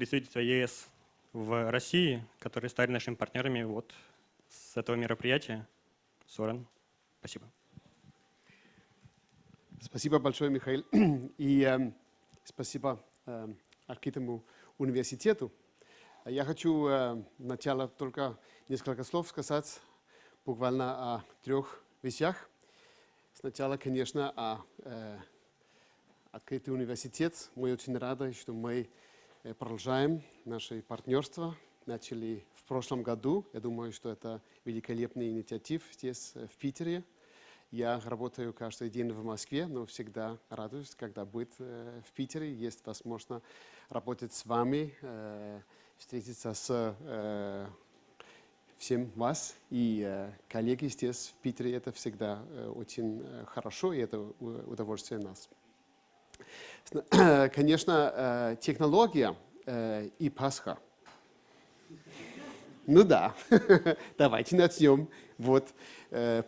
представительства ЕС в России, которые стали нашими партнерами вот с этого мероприятия. Сорен, спасибо. Спасибо большое, Михаил. И спасибо Открытому университету. Я хочу сначала только несколько слов сказать буквально о 3 вещах. Сначала, конечно, о Открытый университет. Мы очень рады, что мы продолжаем наше партнерство. Начали в прошлом году. Я думаю, что это великолепная инициатива здесь, в Питере. Я работаю каждый день в Москве, но всегда радуюсь, когда будет в Питере. Есть возможность работать с вами, встретиться с всем вас. И коллеги здесь, в Питере, это всегда очень хорошо, и это удовольствие нас. Конечно, технология и Пасха. Ну да, давайте начнем. Вот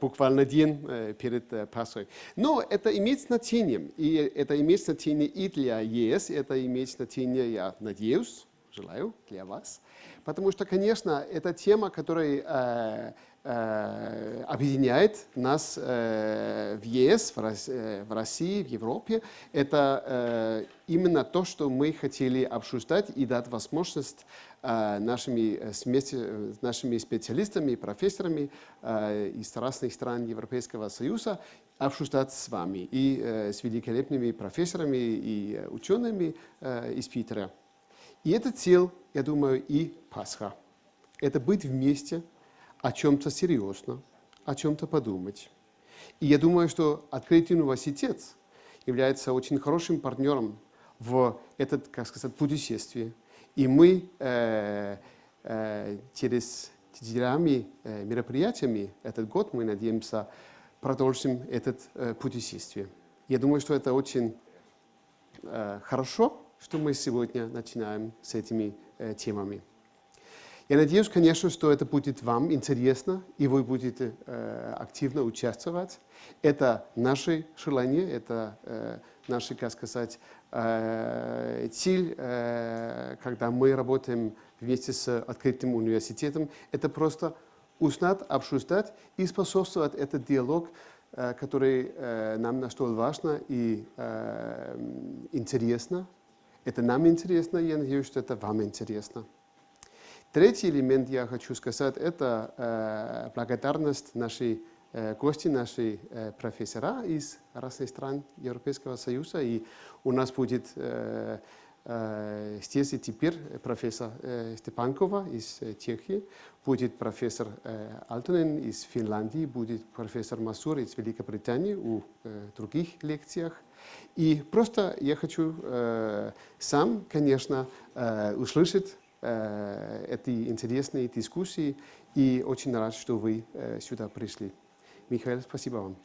буквально день перед Пасхой. Но это имеет значение. И это имеет значение и для ЕС, это имеет значение, я надеюсь, желаю, для вас. Потому что, конечно, это тема, которая объединяет нас в ЕС, в России, в Европе. Это именно то, что мы хотели обсуждать и дать возможность нашими специалистами, профессорами из разных стран Европейского Союза обсуждать с вами и с великолепными профессорами и учеными из Питера. И это цель, я думаю, и Пасха. Это быть вместе, о чем-то серьезно, о чем-то подумать. И я думаю, что Открытый университет является очень хорошим партнером в этот, как сказать, путешествие. И мы через мероприятиями этот год, мы надеемся, продолжим это путешествие. Я думаю, что это очень хорошо, что мы сегодня начинаем с этими темами. Я надеюсь, конечно, что это будет вам интересно, и вы будете активно участвовать. Это наше желание, это наша, как сказать, цель, когда мы работаем вместе с Открытым университетом. Это просто узнать, обсуждать и способствовать этот диалог, который нам столь важно и интересно. Это нам интересно, и я надеюсь, что это вам интересно. Третий элемент, я хочу сказать, это благодарность нашей гости, наши профессора из разных стран Европейского Союза. И у нас будет здесь и теперь профессор Степанкова из Чехии, будет профессор Алтунен из Финляндии, будет профессор Масур из Великобритании у других лекциях. И просто я хочу сам, конечно, услышать эти интересные дискуссии, и очень рад, что вы сюда пришли. Михаил, спасибо вам.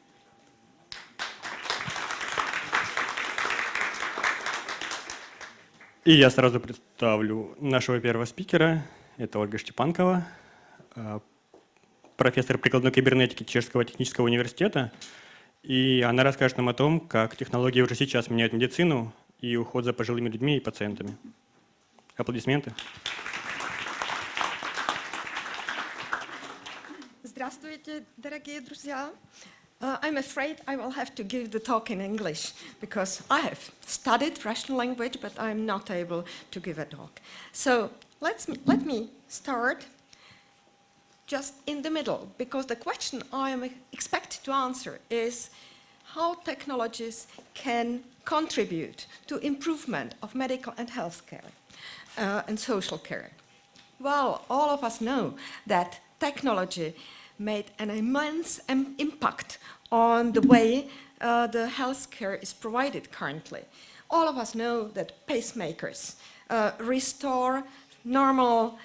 И я сразу представлю нашего первого спикера. Это Ольга Штепанкова, профессор прикладной кибернетики Чешского технического университета. И она расскажет нам о том, как технологии уже сейчас меняют медицину и уход за пожилыми людьми и пациентами. Аплодисменты. Здравствуйте, дорогие друзья. I'm afraid I will have to give the talk in English because I have studied Russian language, but I'm not able to give a talk. So let me start just in the middle, because the question I am expected to answer is how technologies can contribute to improvement of medical and health care and social care. Well, all of us know that technology made an immense impact on the way the healthcare is provided currently. All of us know that pacemakers restore normal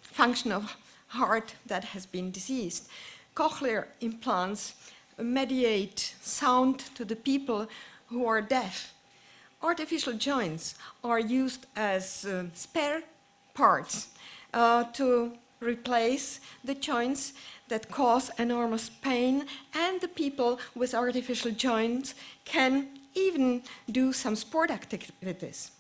function of heart that has been diseased. Cochlear implants mediate sound to the people who are deaf. Artificial joints are used as spare parts to replace the joints that cause enormous pain, and the people with artificial joints can even do some sport activities.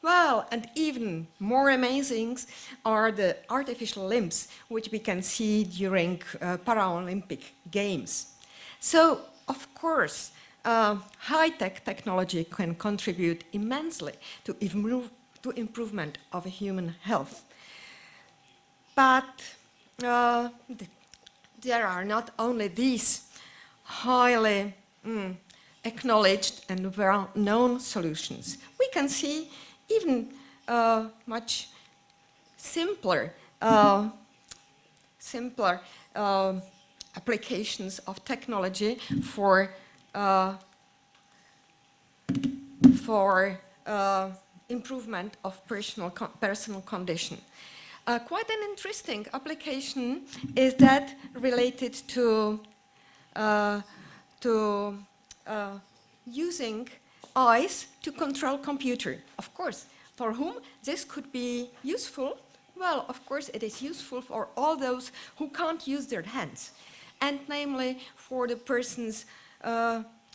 Well, and even more amazing are the artificial limbs, which we can see during Paralympic Games. So, of course, high-tech technology can contribute immensely to improvement of human health. But there are not only these highly acknowledged and well-known solutions. We can see even much simpler applications of technology for improvement of personal condition. Quite an interesting application is that related to using eyes to control computer. Of course, for whom this could be useful? Well, of course, it is useful for all those who can't use their hands, and namely for the persons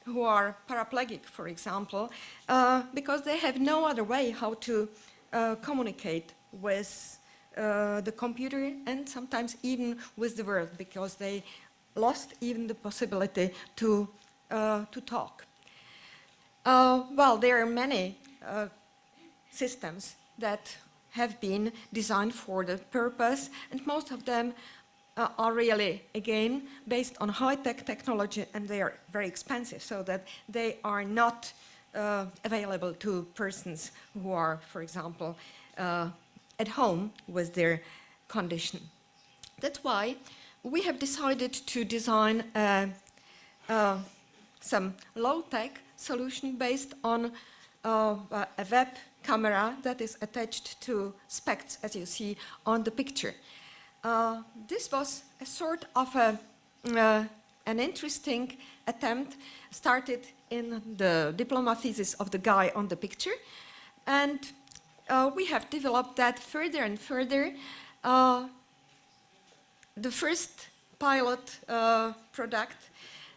who are paraplegic, for example, because they have no other way how to communicate with the computer and sometimes even with the world, because they lost even the possibility to talk. Well, there are many systems that have been designed for the purpose, and most of them are really, again, based on high-tech technology, and they are very expensive, so that they are not available to persons who are, for example, at home with their condition. That's why we have decided to design some low-tech solution based on a web camera that is attached to specs, as you see on the picture. This was a sort of an interesting attempt started in the diploma thesis of the guy on the picture, and we have developed that further and further. The first pilot product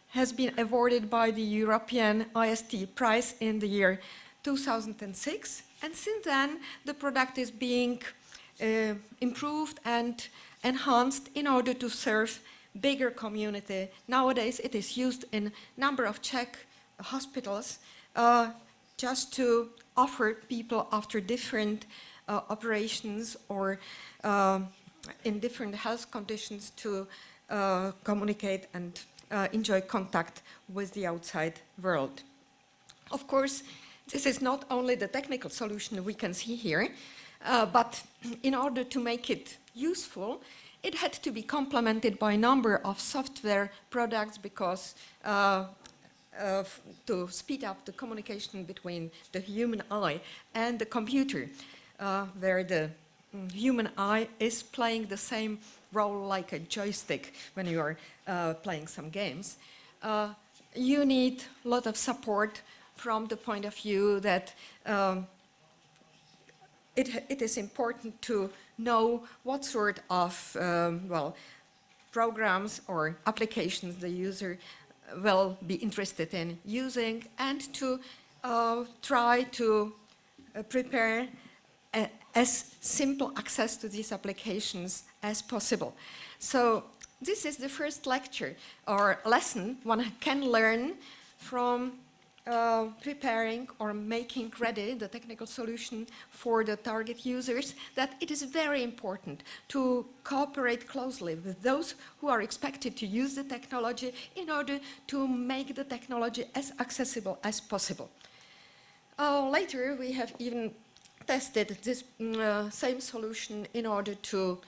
has been awarded by the European IST Prize in the year 2006, and since then the product is being improved and enhanced in order to serve bigger community. Nowadays it is used in a number of Czech hospitals just to offer people after different operations or in different health conditions to communicate and enjoy contact with the outside world. Of course, this is not only the technical solution we can see here, but in order to make it useful, it had to be complemented by a number of software products because to speed up the communication between the human eye and the computer, where the human eye is playing the same role like a joystick when you are playing some games. You need a lot of support from the point of view that it is important to know what sort of programs or applications the user will be interested in using, and to try to prepare as simple access to these applications as possible. So this is the first lecture or lesson one can learn from preparing or making ready the technical solution for the target users, that it is very important to cooperate closely with those who are expected to use the technology in order to make the technology as accessible as possible. Later we have even tested this same solution in order to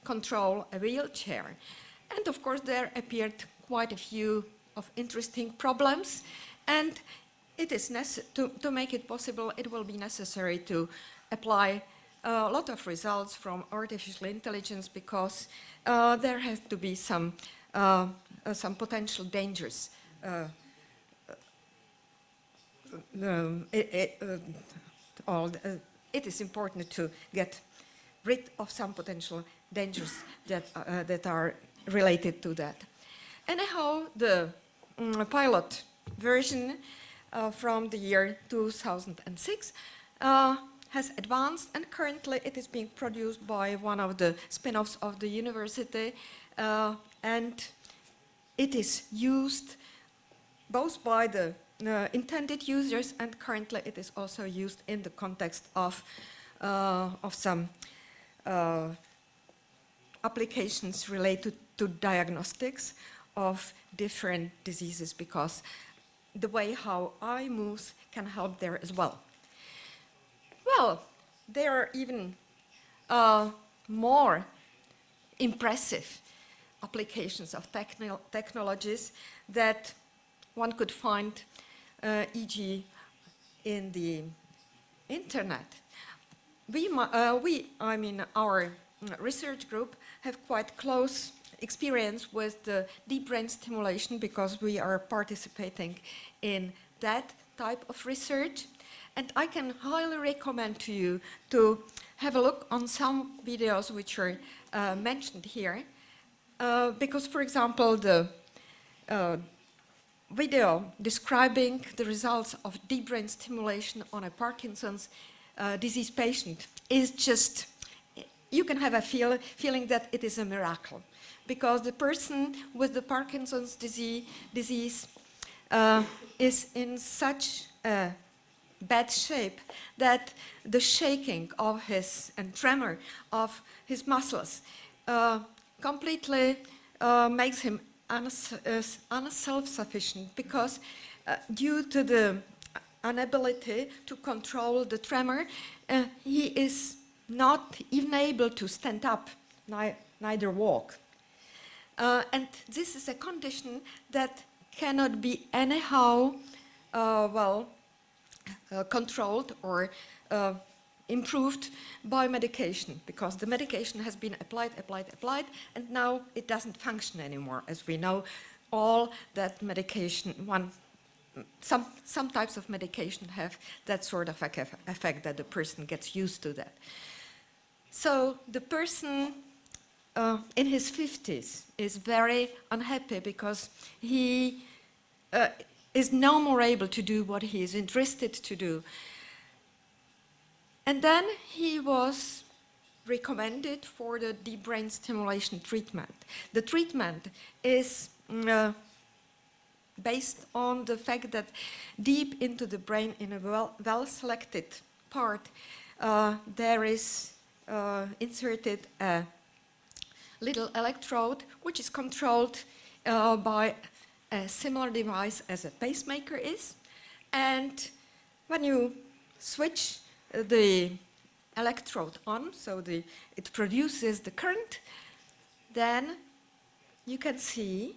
control a wheelchair. And of course there appeared quite a few of interesting problems, and it is to make it possible, it will be necessary to apply a lot of results from artificial intelligence, because there has to be some potential dangers. It is important to get rid of some potential dangers that are related to that. Anyhow, the pilot version from the year 2006, has advanced, and currently it is being produced by one of the spin-offs of the university, and it is used both by the intended users, and currently it is also used in the context of some applications related to diagnostics of different diseases, because the way how eye moves can help there as well. Well, there are even more impressive applications of technologies that one could find, e.g. in the internet. Our research group have quite close experience with the deep brain stimulation, because we are participating in that type of research. And I can highly recommend to you to have a look on some videos which are mentioned here. Because, for example, the video describing the results of deep brain stimulation on a Parkinson's disease patient is just, you can have a feeling that it is a miracle, because the person with the Parkinson's disease is in such a bad shape that the shaking of his and tremor of his muscles completely makes him unself-sufficient, because due to the inability to control the tremor, he is not even able to stand up, neither walk. And this is a condition that cannot be anyhow controlled or improved by medication, because the medication has been applied, and now it doesn't function anymore. As we know, all that medication, some types of medication have that sort of effect that the person gets used to that. So the person in his 50s is very unhappy, because he is no more able to do what he is interested to do. And then he was recommended for the deep brain stimulation treatment. The treatment is based on the fact that deep into the brain, in a well-selected part, there is inserted a little electrode, which is controlled by a similar device as a pacemaker is. And when you switch the electrode on, so it produces the current, then you can see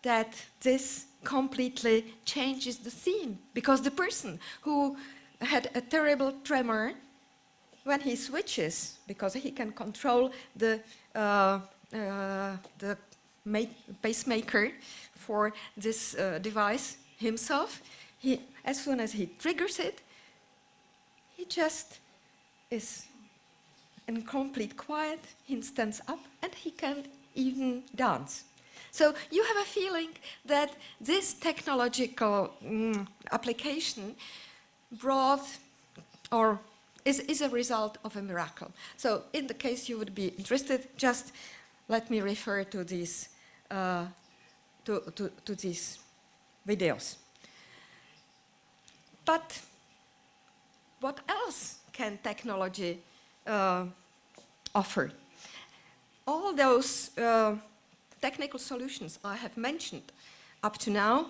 that this completely changes the scene, because the person who had a terrible tremor, when he switches, because he can control the pacemaker for this device himself, as soon as he triggers it, he just is in complete quiet, he stands up, and he can even dance. So you have a feeling that this technological application brought, or is a result of a miracle. So in the case you would be interested, just let me refer to these to these videos. But what else can technology offer? All those technical solutions I have mentioned up to now,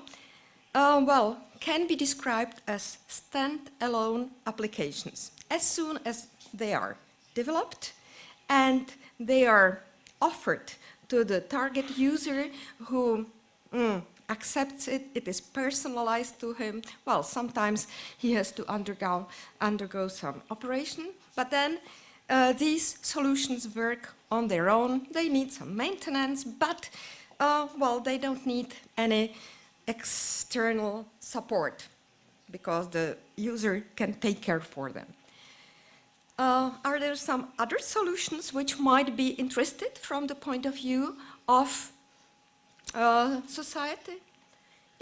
can be described as stand-alone applications. As soon as they are developed and they are offered to the target user who accepts it, it is personalized to him. Well, sometimes he has to undergo some operation, but then these solutions work on their own. They need some maintenance, but they don't need any external support, because the user can take care for them. Are there some other solutions which might be interested from the point of view of society?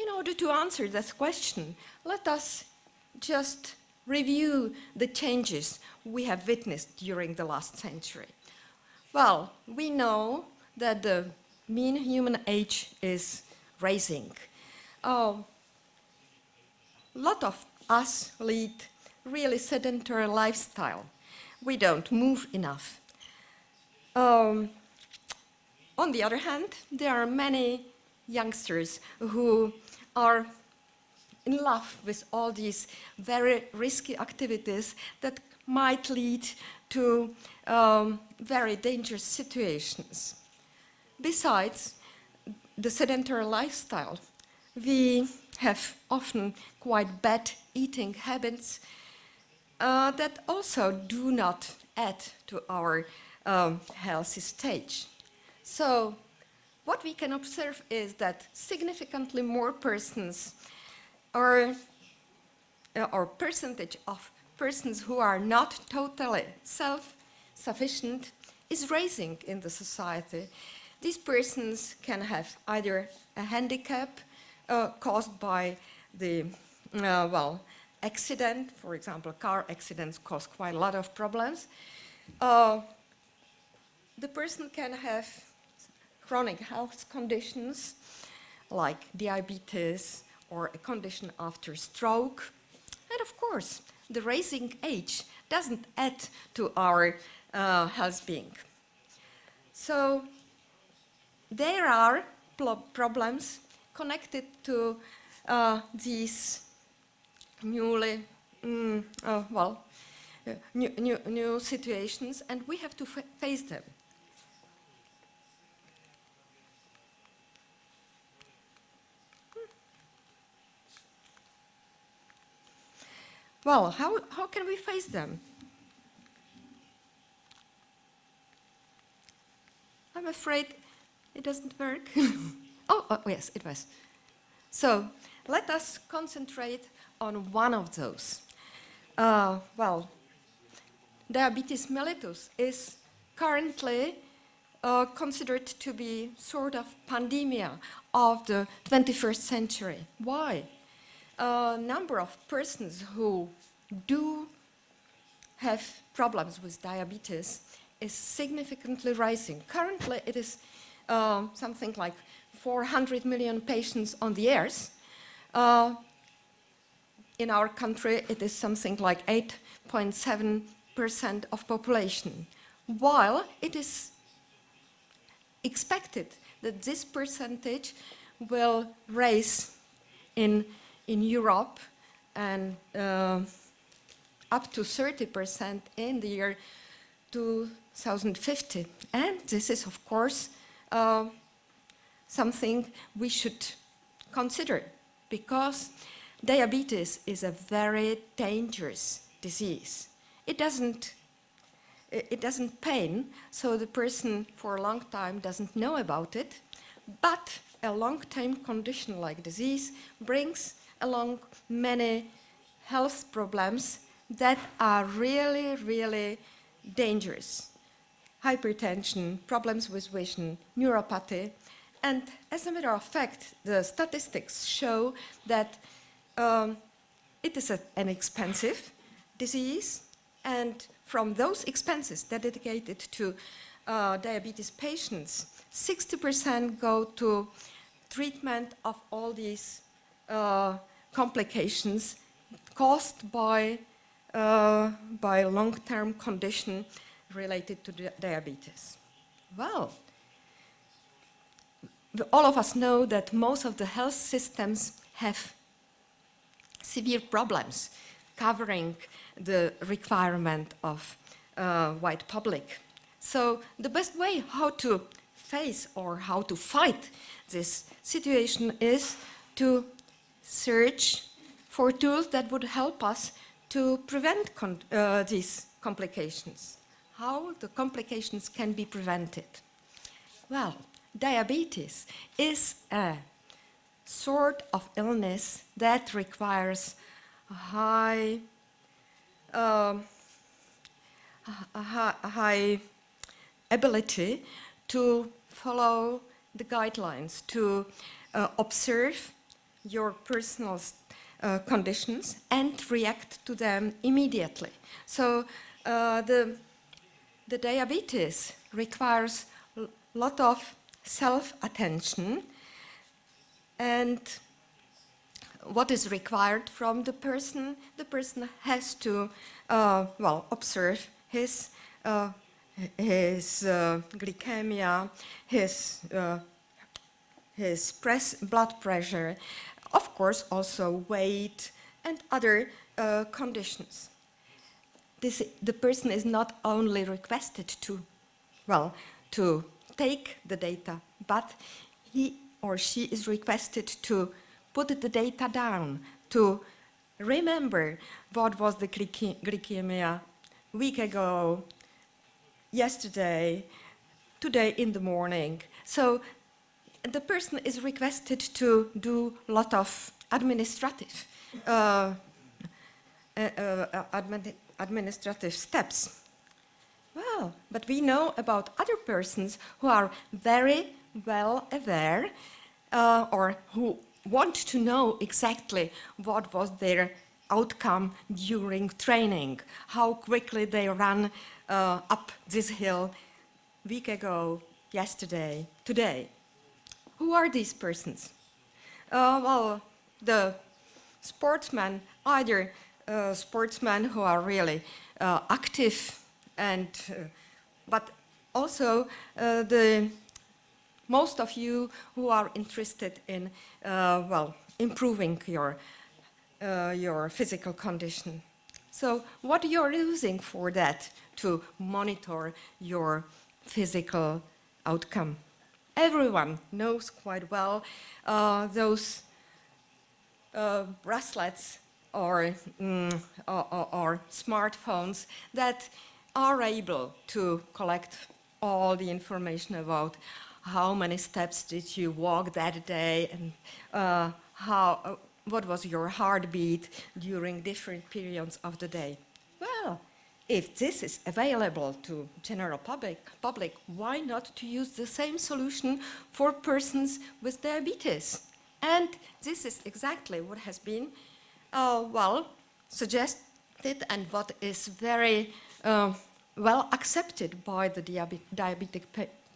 in order to answer that question, let us just review the changes we have witnessed during the last century. Well, we know that the mean human age is rising. A lot of us lead really sedentary lifestyle. We don't move enough. On the other hand, there are many youngsters who are in love with all these very risky activities that might lead to very dangerous situations. Besides the sedentary lifestyle, we have often quite bad eating habits that also do not add to our healthy stage. So what we can observe is that significantly more persons or percentage of persons who are not totally self-sufficient is rising in the society. These persons can have either a handicap caused by the, accident. For example, car accidents cause quite a lot of problems. The person can have chronic health conditions like diabetes or a condition after stroke. And of course, the rising age doesn't add to our health being. So there are problems connected to these new situations, and we have to face them. Well, how can we face them? I'm afraid it doesn't work. oh, yes, it was. So let us concentrate on one of those. Diabetes mellitus is currently considered to be sort of pandemia of the 21st century. Why? A number of persons who do have problems with diabetes is significantly rising. Currently, it is something like 400 million patients on the earth. In our country, it is something like 8.7% of population, while it is expected that this percentage will rise in Europe and up to 30% in the year 2050. And this is, of course, something we should consider, because diabetes is a very dangerous disease. It doesn't pain, so the person for a long time doesn't know about it, but a long-term condition like disease brings along many health problems that are really, really dangerous. Hypertension, problems with vision, neuropathy, and as a matter of fact, the statistics show that it is an expensive disease, and from those expenses dedicated to diabetes patients, 60% go to treatment of all these complications caused by long-term condition related to diabetes. Well, all of us know that most of the health systems have severe problems covering the requirement of wide public. So the best way how to face or how to fight this situation is to search for tools that would help us to prevent these complications. How the complications can be prevented? Well, diabetes is a sort of illness that requires a high ability to follow the guidelines, to observe your personal conditions and react to them immediately. So the diabetes requires a lot of self-attention, and what is required from the person has to observe his glycemia, his blood pressure, of course also weight and other conditions. The person is not only requested to take the data, but he or she is requested to put the data down, to remember what was the glycemia a week ago, yesterday, today in the morning. So the person is requested to do a lot of administrative steps. Well, but we know about other persons who are very well aware or who want to know exactly what was their outcome during training, how quickly they ran up this hill a week ago, yesterday, today. Who are these persons? Well, the sportsmen, either sportsmen who are really active, but also most of you who are interested in improving your physical condition. So what you're using for that to monitor your physical outcome? Everyone knows quite well those bracelets or smartphones that are able to collect all the information about how many steps did you walk that day and what was your heartbeat during different periods of the day. Well, if this is available to general public, why not to use the same solution for persons with diabetes? And this is exactly what has been suggested and what is very well accepted by the diabetic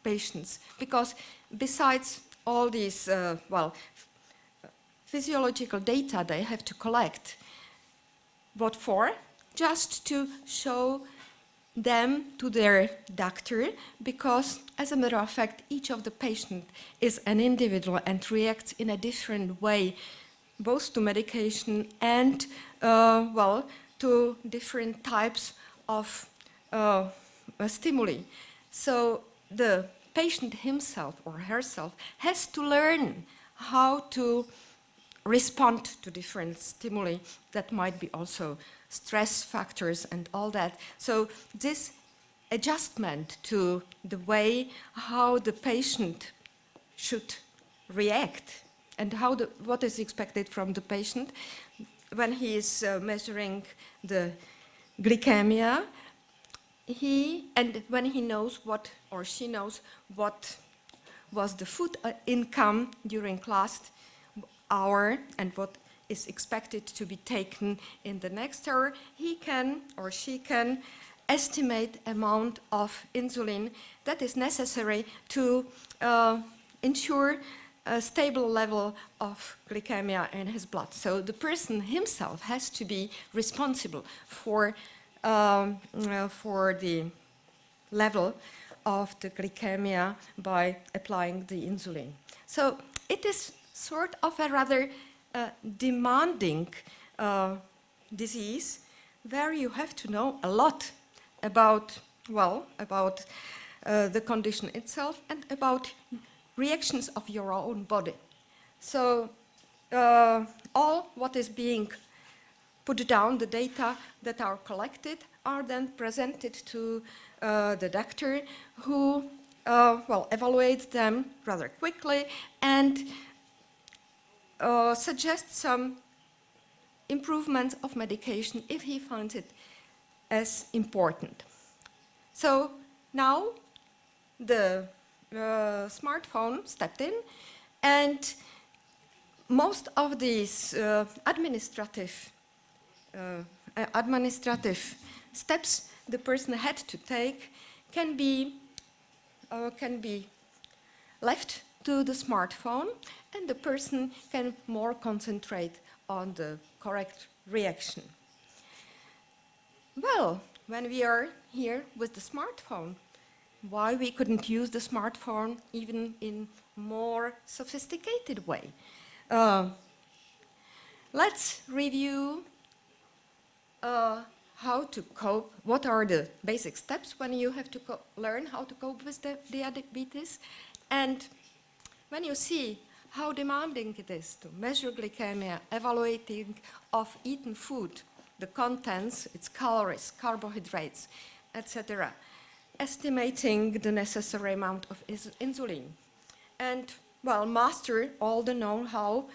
patients, because besides all these physiological data they have to collect, what for? Just to show them to their doctor, because as a matter of fact each of the patient is an individual and reacts in a different way, both to medication and to different types of stimuli. So the patient himself or herself has to learn how to respond to different stimuli that might be also stress factors and all that. So this adjustment to the way how the patient should react and what is expected from the patient when he is measuring the glycemia, when he knows what or she knows what was the food income during last hour and what is expected to be taken in the next hour, he can or she can estimate amount of insulin that is necessary to ensure a stable level of glycemia in his blood. So the person himself has to be responsible for the level of the glycemia by applying the insulin. So it is sort of a rather demanding disease where you have to know a lot about the condition itself and about reactions of your own body. So all what is being put down, the data that are collected, are then presented to the doctor who evaluates them rather quickly and suggests some improvements of medication if he finds it as important. So now the smartphone stepped in and most of these administrative steps the person had to take can be left to the smartphone, and the person can more concentrate on the correct reaction. Well, when we are here with the smartphone, why we couldn't use the smartphone even in more sophisticated way? Let's review how to cope, what are the basic steps when you have to learn how to cope with the diabetes, and when you see how demanding it is to measure glycemia, evaluating of eaten food, the contents, its calories, carbohydrates, etc., estimating the necessary amount of insulin, and, well, master all the know-how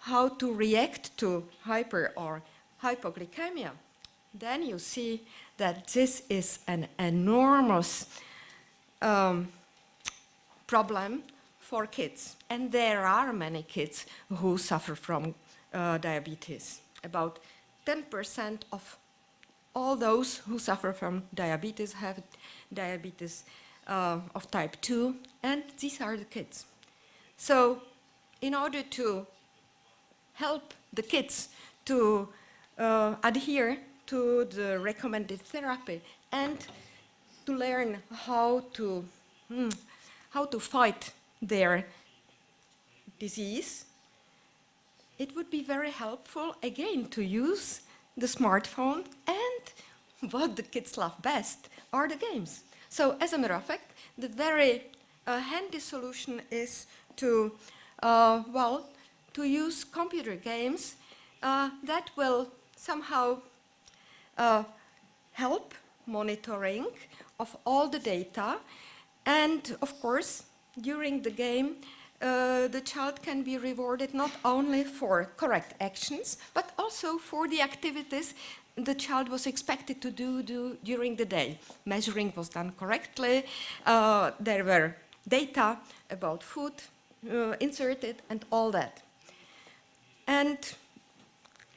how to react to hyper or hypoglycemia, then you see that this is an enormous problem for kids. And there are many kids who suffer from diabetes. About 10% of all those who suffer from diabetes have diabetes of type 2, and these are the kids. So in order to help the kids to adhere to the recommended therapy and to learn how to fight their disease, it would be very helpful, again, to use the smartphone, and what the kids love best are the games. So, as a matter of fact, the very handy solution is to, to use computer games that will somehow help monitoring of all the data, and of course, during the game, the child can be rewarded not only for correct actions, but also for the activities the child was expected to do during the day. Measuring was done correctly, there were data about food inserted, and all that. And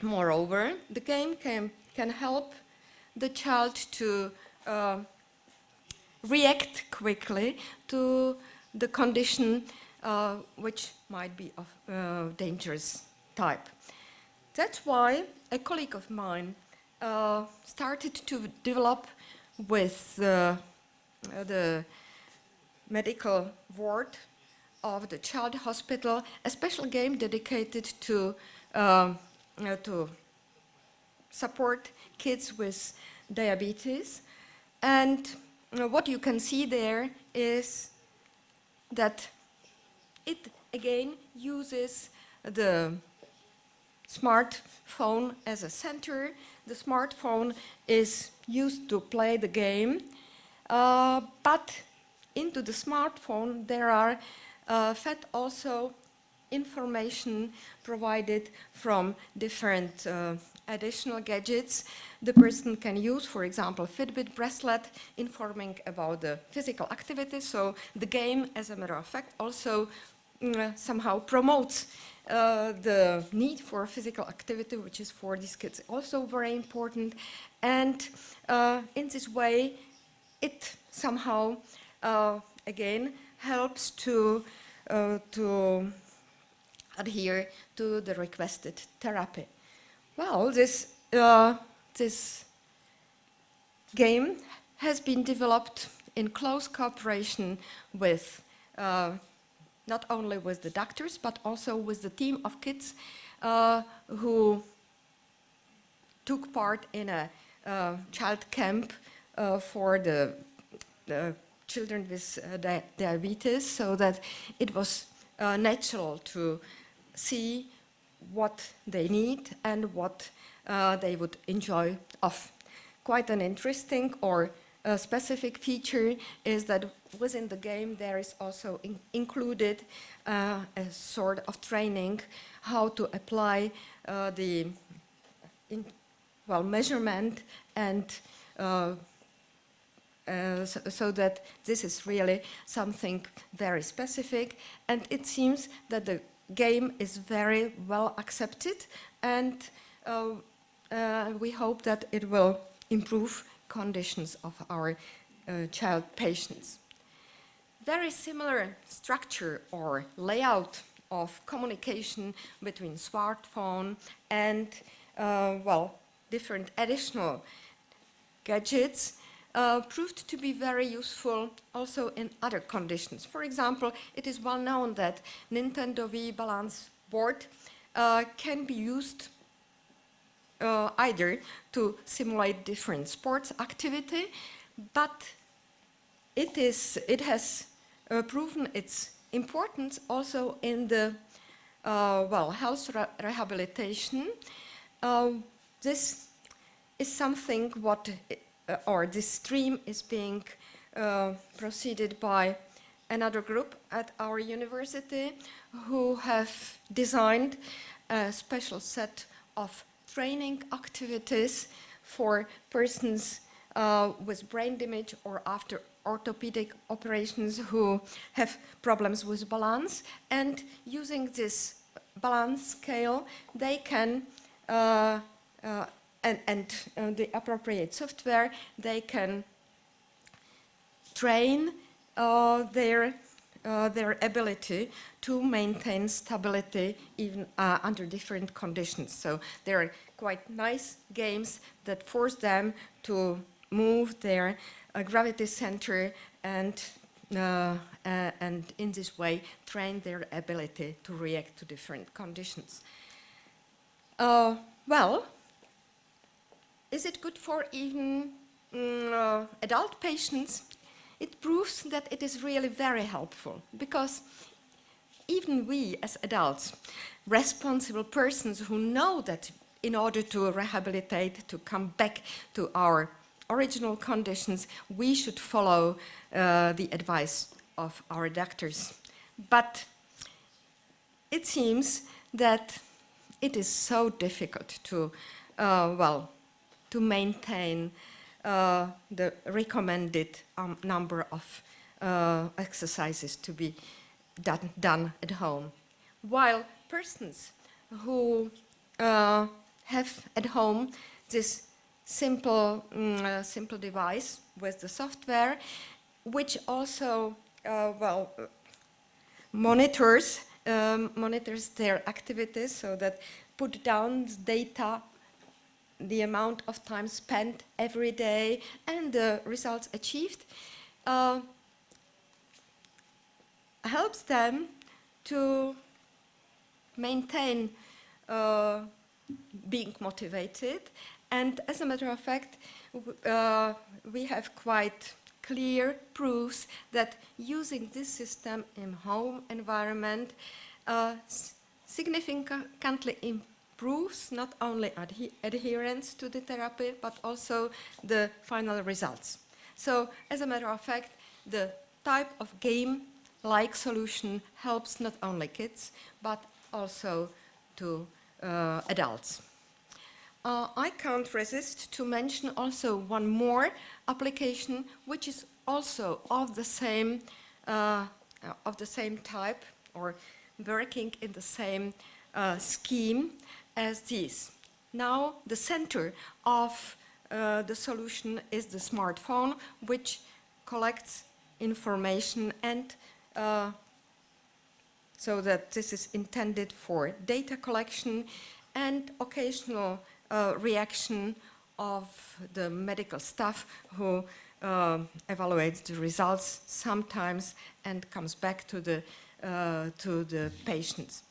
moreover, the game can help the child to react quickly to the condition which might be of dangerous type. That's why a colleague of mine started to develop with the medical ward of the child hospital a special game dedicated to support kids with diabetes. And what you can see there is that it again uses the smartphone as a center. The smartphone is used to play the game, but into the smartphone there are fed also information provided from different additional gadgets the person can use, for example, Fitbit bracelet informing about the physical activity. So the game, as a matter of fact, also somehow promotes the need for physical activity, which is for these kids also very important. And in this way, it somehow, again, helps to adhere to the requested therapy. Well, this game has been developed in close cooperation with not only with the doctors, but also with the team of kids who took part in a child camp for the children with diabetes, so that it was natural to see what they need and what they would enjoy of. Quite an interesting or specific feature is that within the game there is also included a sort of training how to apply the measurement, and so that this is really something very specific. And it seems that the game is very well accepted, and we hope that it will improve conditions of our child patients. Very similar structure or layout of communication between smartphone and, different additional gadgets proved to be very useful also in other conditions. For example, it is well known that Nintendo Wii balance board can be used either to simulate different sports activity, but it has proven its importance also in the health rehabilitation. This is something this stream is being proceeded by another group at our university who have designed a special set of training activities for persons with brain damage or after orthopedic operations who have problems with balance, and using this balance scale they can the appropriate software, they can train their ability to maintain stability even under different conditions. So there are quite nice games that force them to move their gravity center and in this way train their ability to react to different conditions. Is it good for even adult patients? It proves that it is really very helpful, because even we as adults, responsible persons who know that in order to rehabilitate, to come back to our original conditions, we should follow the advice of our doctors. But it seems that it is so difficult to maintain the recommended number of exercises to be done at home. While persons who have at home this simple device with the software, which also monitors their activities, so that put down data, the amount of time spent every day and the results achieved, helps them to maintain being motivated. And as a matter of fact, we have quite clear proofs that using this system in home environment significantly improves not only adherence to the therapy, but also the final results. So, as a matter of fact, the type of game-like solution helps not only kids, but also to adults. I can't resist to mention also one more application, which is also of the same type, or working in the same scheme as this. Now, the center of the solution is the smartphone, which collects information, and so that this is intended for data collection and occasional reaction of the medical staff who evaluates the results sometimes and comes back to the patients.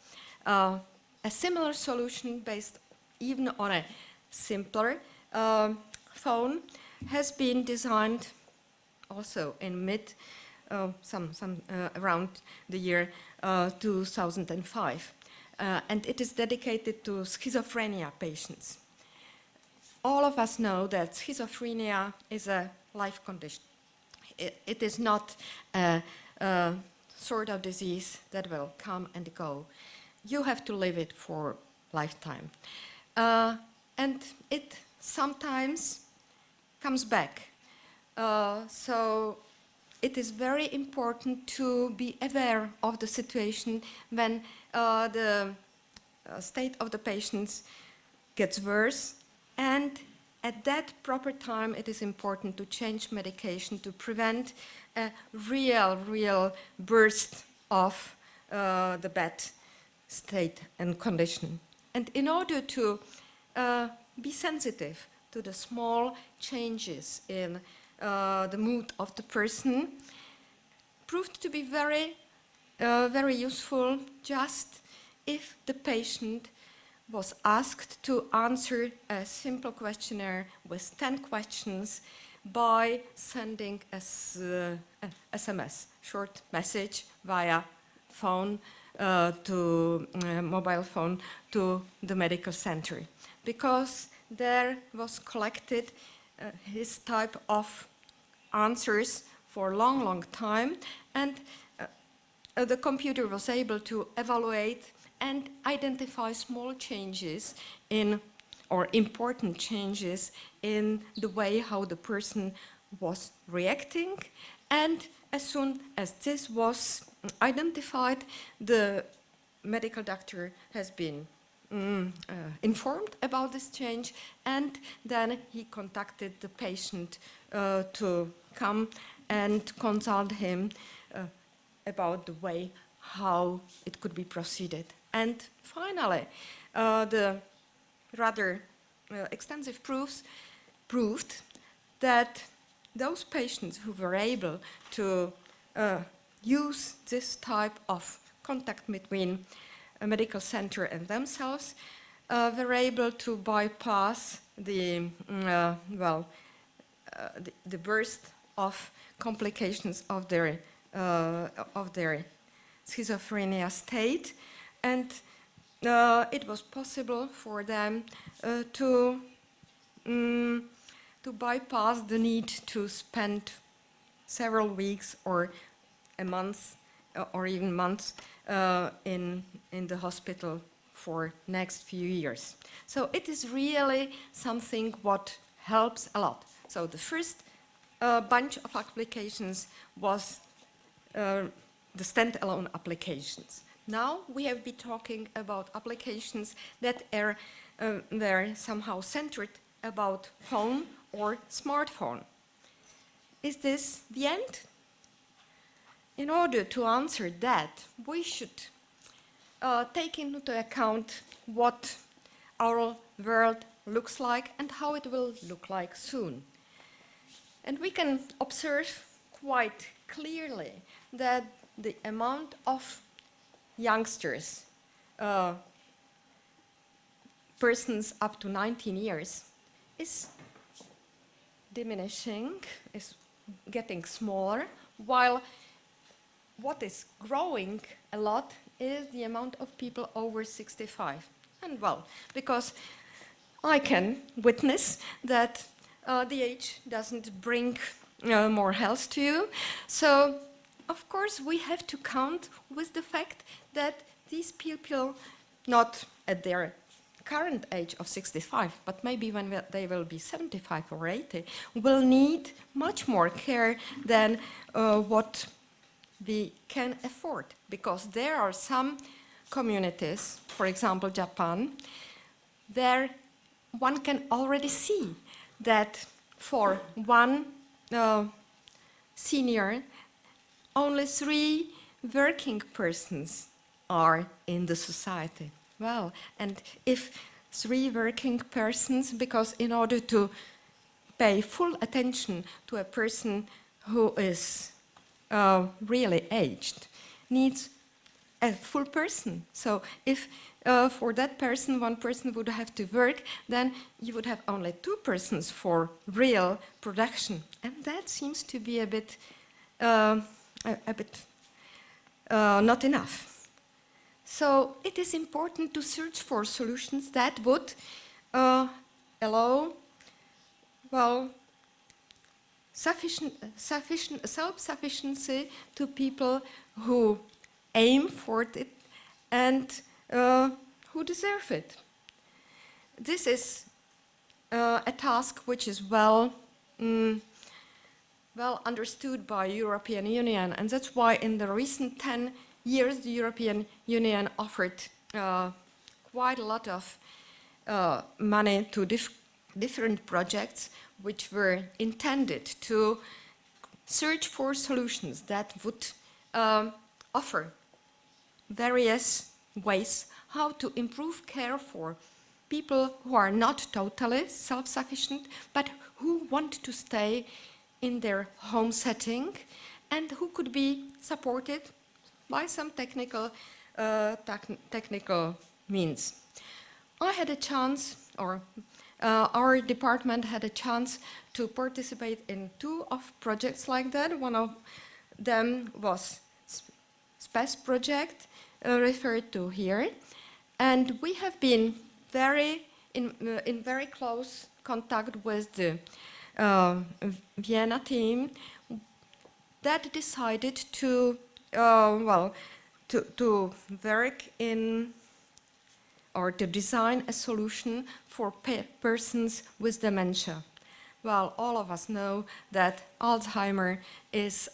A similar solution based even on a simpler phone has been designed also in around the year 2005. And it is dedicated to schizophrenia patients. All of us know that schizophrenia is a life condition. It is not a sort of disease that will come and go. You have to live it for lifetime. And it sometimes comes back. So it is very important to be aware of the situation when the state of the patients gets worse, and at that proper time it is important to change medication to prevent a real burst of the bad state and condition. And in order to be sensitive to the small changes in the mood of the person, proved to be very useful just if the patient was asked to answer a simple questionnaire with 10 questions by sending a SMS, short message via phone mobile phone to the medical center, because there was collected his type of answers for a long time, and the computer was able to evaluate and identify small changes in, or important changes in the way how the person was reacting. And as soon as this was identified, the medical doctor has been informed about this change, and then he contacted the patient to come and consult him about the way how it could be proceeded. And finally, the rather extensive proofs proved that those patients who were able to use this type of contact between a medical center and themselves were able to bypass the burst of complications of their schizophrenia state, and it was possible for them to bypass the need to spend several weeks or a month or even months in the hospital for next few years. So it is really something what helps a lot. So the first bunch of applications was the standalone applications. Now we have been talking about applications that are somehow centered about phone or smartphone. Is this the end? In order to answer that, we should take into account what our world looks like and how it will look like soon. And we can observe quite clearly that the amount of youngsters, persons up to 19 years, is diminishing, is getting smaller, while what is growing a lot is the amount of people over 65. And well, because I can witness that the age doesn't bring more health to you, so of course we have to count with the fact that these people, not at their current age of 65, but maybe when they will be 75 or 80, will need much more care than what we can afford, because there are some communities, for example Japan, there one can already see that for one senior, only 3 working persons are in the society. Well, and if 3 working persons, because in order to pay full attention to a person who is really aged, needs a full person. So if for that person, one person would have to work, then you would have only 2 persons for real production. And that seems to be a bit not enough. So it is important to search for solutions that would allow, well, sufficient self-sufficiency to people who aim for it and who deserve it. This is a task which is well well understood by European Union, and that's why in the recent 10 years the European Union offered quite a lot of money to different projects which were intended to search for solutions that would offer various ways how to improve care for people who are not totally self-sufficient, but who want to stay in their home setting and who could be supported by some technical means. I had a chance, or our department had a chance to participate in 2 of projects like that. One of them was SPES project, referred to here. And we have been in very close contact with the Vienna team that decided to work in or to design a solution for persons with dementia. Well, all of us know that Alzheimer is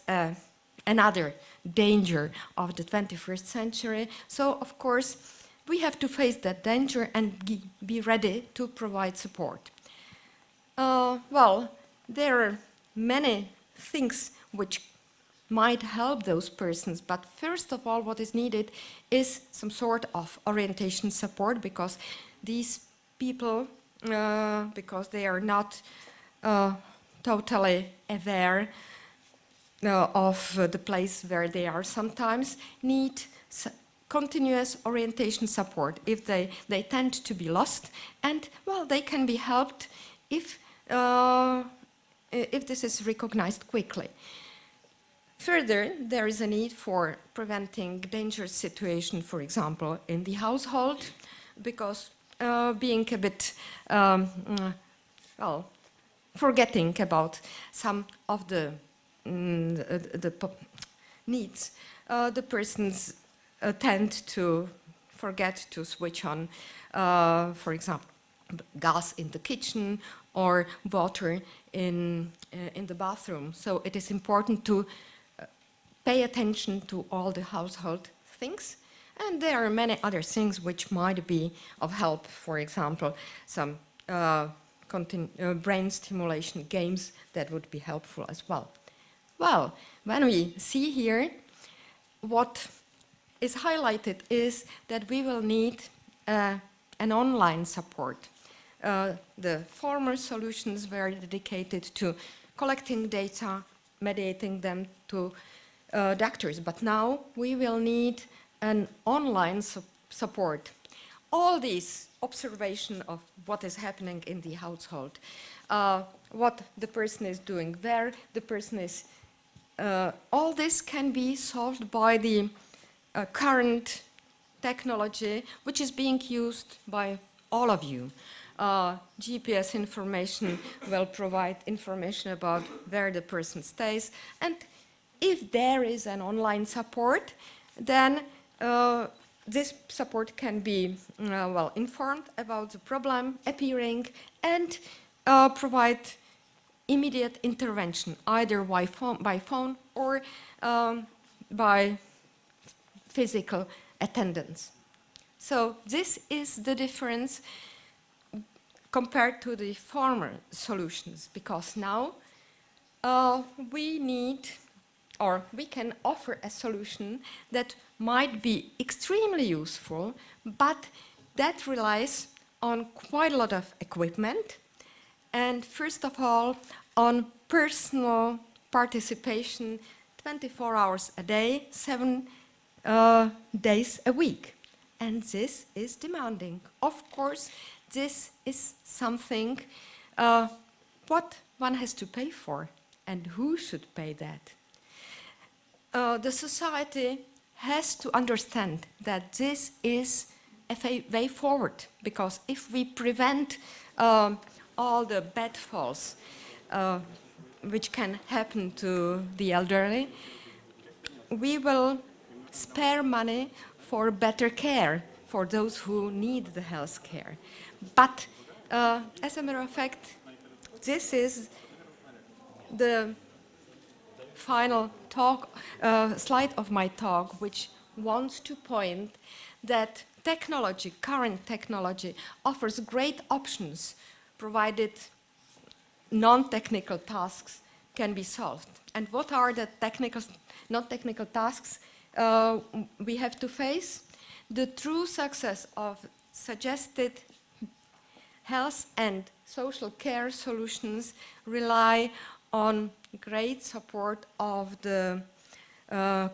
another danger of the 21st century. So, of course, we have to face that danger and be ready to provide support. Well, there are many things which might help those persons, but first of all, what is needed is some sort of orientation support, because these people, because they are not totally aware of the place where they are, sometimes need continuous orientation support if they tend to be lost, and well, they can be helped if this is recognized quickly. Further, there is a need for preventing dangerous situations, for example, in the household, because being a bit, forgetting about some of the needs, the persons tend to forget to switch on, for example, gas in the kitchen or water in the bathroom. So it is important to pay attention to all the household things. And there are many other things which might be of help. For example, some brain stimulation games that would be helpful as well. Well, when we see here, what is highlighted is that we will need an online support. The former solutions were dedicated to collecting data, mediating them to doctors, but now we will need an online support. All these observation of what is happening in the household, what the person is doing, where the person is, all this can be solved by the current technology, which is being used by all of you. GPS information will provide information about where the person stays, and if there is an online support, then this support can be informed about the problem appearing and provide immediate intervention, either by phone or by physical attendance. So this is the difference compared to the former solutions, because now we need, or we can offer a solution that might be extremely useful, but that relies on quite a lot of equipment, and first of all, on personal participation 24 hours a day, 7 days a week. And this is demanding. Of course, this is something what one has to pay for, and who should pay that? The society has to understand that this is a way forward, because if we prevent all the bad falls which can happen to the elderly, we will spare money for better care for those who need the health care. But as a matter of fact, this is the final slide of my talk, which wants to point that technology, current technology, offers great options provided non-technical tasks can be solved. And what are the non-technical tasks we have to face? The true success of suggested health and social care solutions rely on great support of the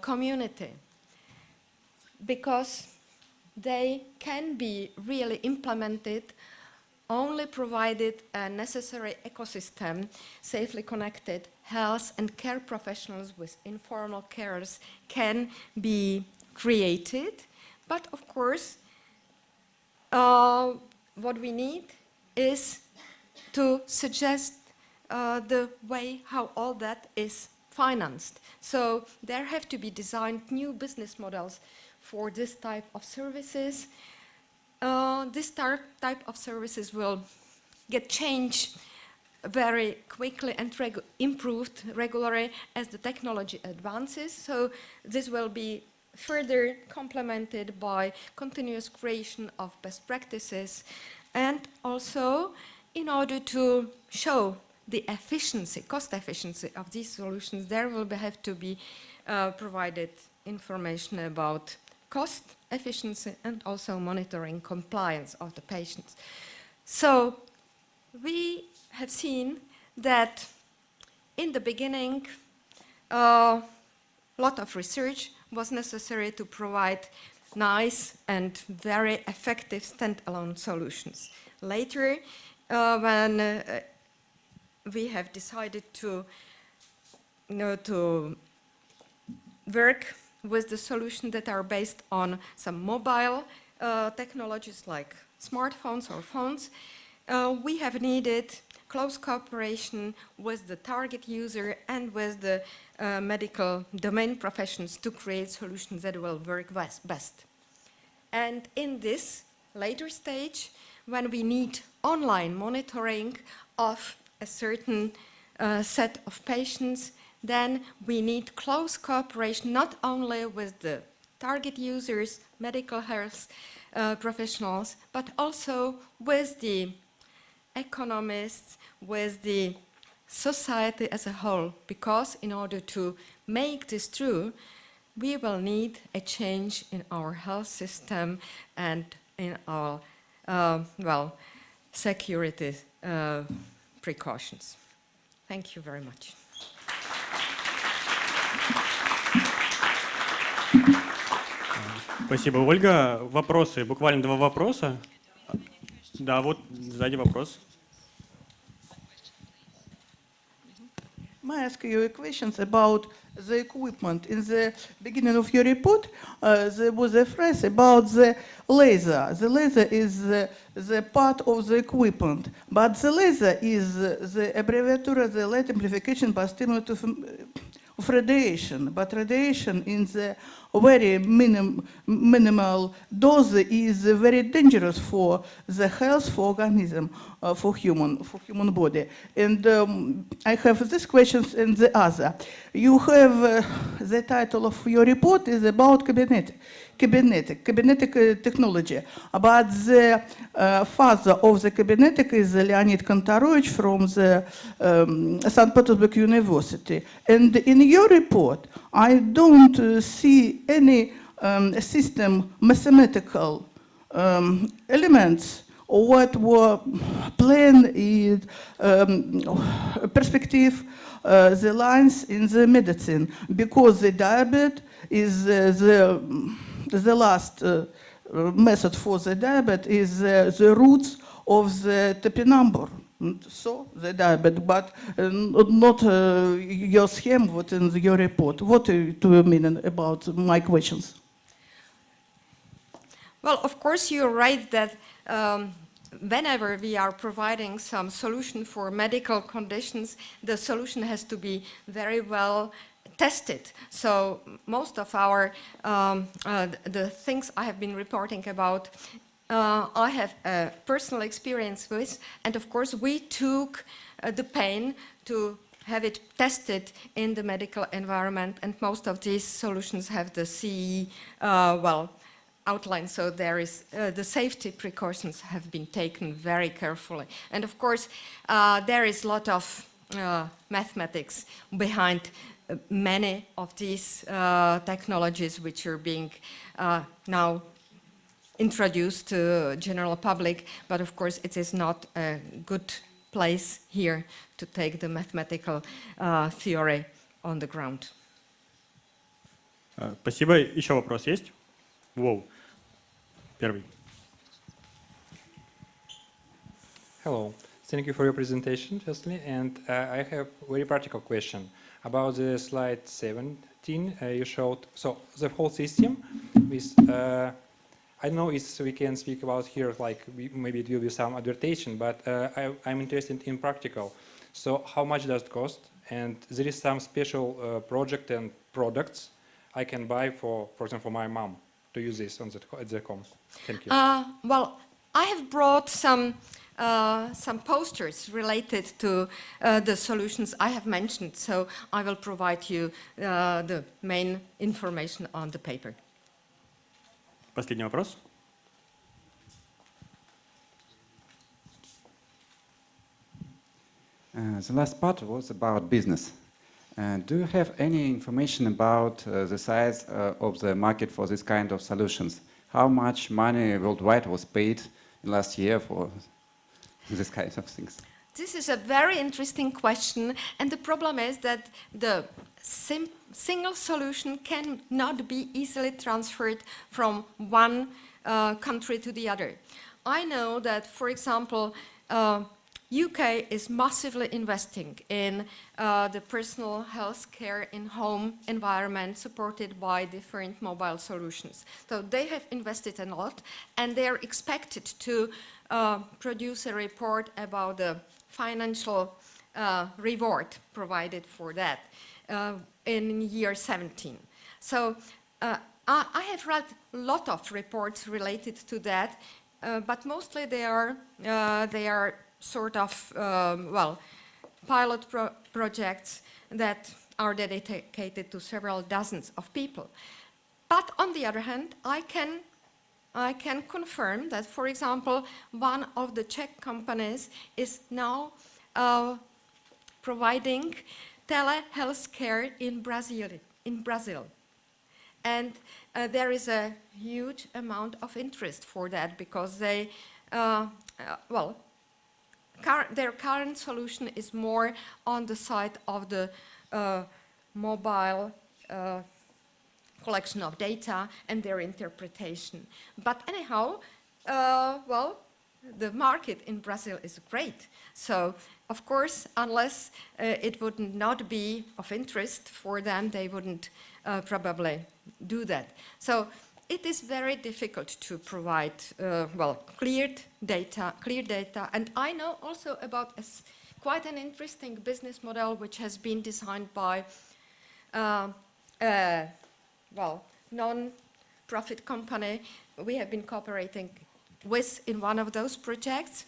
community, because they can be really implemented only provided a necessary ecosystem, safely connected health and care professionals with informal carers can be created. But of course, what we need is to suggest the way how all that is financed. So there have to be designed new business models for this type of services. This type of services will get changed very quickly and improved regularly as the technology advances. So this will be further complemented by continuous creation of best practices, and also in order to show the efficiency, cost efficiency of these solutions, there will have to be provided information about cost efficiency and also monitoring compliance of the patients. So we have seen that in the beginning a lot of research was necessary to provide nice and very effective standalone solutions. Later, when we have decided to work with the solutions that are based on some mobile technologies like smartphones or phones, we have needed close cooperation with the target user and with the medical domain professions to create solutions that will work best. And in this later stage, when we need online monitoring of a certain set of patients, then we need close cooperation not only with the target users, medical health professionals, but also with the economists, with the society as a whole, because in order to make this true, we will need a change in our health system and in our, security precautions. Thank you very much. Спасибо, Ольга. Вопросы, буквально 2 вопроса. Да, вот сзади вопрос. May I ask you questions about the equipment? In the beginning of your report, there was a phrase about the laser. The laser is the part of the equipment, but the laser is the abbreviature, the light amplification by stimulative of radiation. But radiation in the very minimal dose is very dangerous for the health, for organism, for human body. And I have this questions and the other. You have the title of your report is about cybernetic technology. But the father of the cybernetic is Leonid Kontorovich from the St. Petersburg University. And in your report, I don't see any system mathematical elements or what were planned in perspective the lines in the medicine, because the diabetes is the last method for the diabetes is the roots of the topinambur. So the diabetes, but not your scheme, what in your report. What do you mean about my questions? Well, of course, you're right that whenever we are providing some solution for medical conditions, the solution has to be very well tested. So most of our the things I have been reporting about, I have a personal experience with, and of course we took the pain to have it tested in the medical environment, and most of these solutions have the CE outline, so there is the safety precautions have been taken very carefully. And of course, there is a lot of mathematics behind many of these technologies which are being now introduced to general public, but of course it is not a good place here to take the mathematical theory on the ground. Спасибо. Еще вопрос есть? Воу. Первый. Hello. Thank you for your presentation, firstly. And I have a very practical question about the slide 17 you showed. So the whole system with, I don't know if we can speak about here, like maybe it will be some advertisement, but I'm interested in practical. So how much does it cost? And there is some special project and products I can buy for example, for my mom to use this on at the home. Thank you. Well, I have brought some posters related to the solutions I have mentioned, so I will provide you the main information on the paper. Последний вопрос. The last part was about business. Do you have any information about the size of the market for this kind of solutions? How much money worldwide was paid last year for this kind of things? This is a very interesting question, and the problem is that the single solution cannot be easily transferred from one country to the other. I know that, for example, UK is massively investing in the personal health care in home environment supported by different mobile solutions. So they have invested a lot, and they are expected to produce a report about the financial reward provided for that in year 17. So I have read a lot of reports related to that, but mostly they are sort of, pilot projects that are dedicated to several dozens of people. But on the other hand, I can confirm that, for example, one of the Czech companies is now providing telehealth care in Brazil. And there is a huge amount of interest for that because they, their current solution is more on the side of the mobile collection of data and their interpretation. But anyhow, the market in Brazil is great. So, of course, unless it would not be of interest for them, they wouldn't probably do that. So it is very difficult to provide, clear data. And I know also about quite an interesting business model which has been designed by non-profit company we have been cooperating with in one of those projects.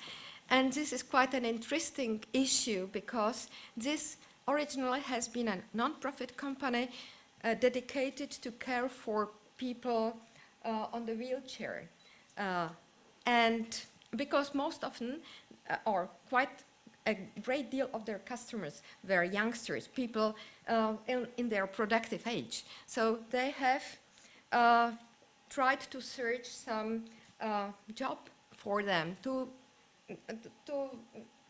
And this is quite an interesting issue because this originally has been a non-profit company dedicated to care for people on the wheelchair. And because most often, or quite a great deal of their customers were youngsters, people in their productive age. So they have tried to search some job for them to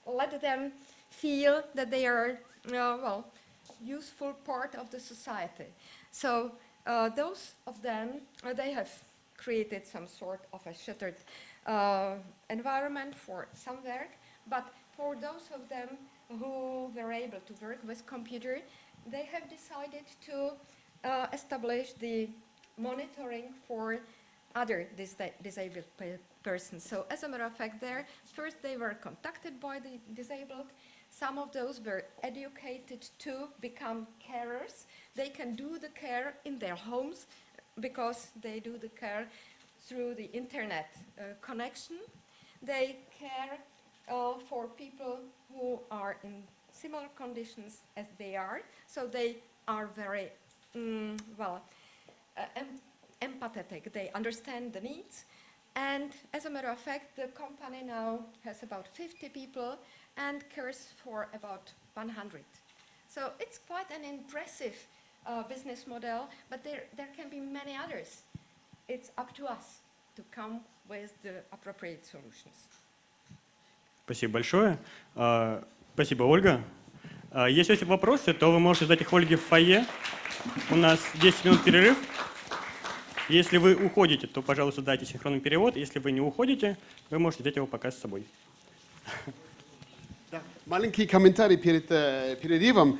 let them feel that they are, useful part of the society. So those of them, they have created some sort of a shuttered environment for some work, but for those of them who were able to work with computer, they have decided to establish the monitoring for other disabled persons. So as a matter of fact, first they were contacted by the disabled. Some of those were educated to become carers. They can do the care in their homes because they do the care through the internet connection. They care for people who are in similar conditions as they are, so they are very, empathetic. They understand the needs. And as a matter of fact, the company now has about 50 people and cares for about 100. So it's quite an impressive business model, but there can be many others. It's up to us to come with the appropriate solutions. Спасибо большое. Спасибо, Ольга. Если есть вопросы, то вы можете задать их Ольге в фойе. У нас 10 минут перерыв. Если вы уходите, то, пожалуйста, дайте синхронный перевод. Если вы не уходите, вы можете взять его пока с собой. Маленький комментарий перед перерывом.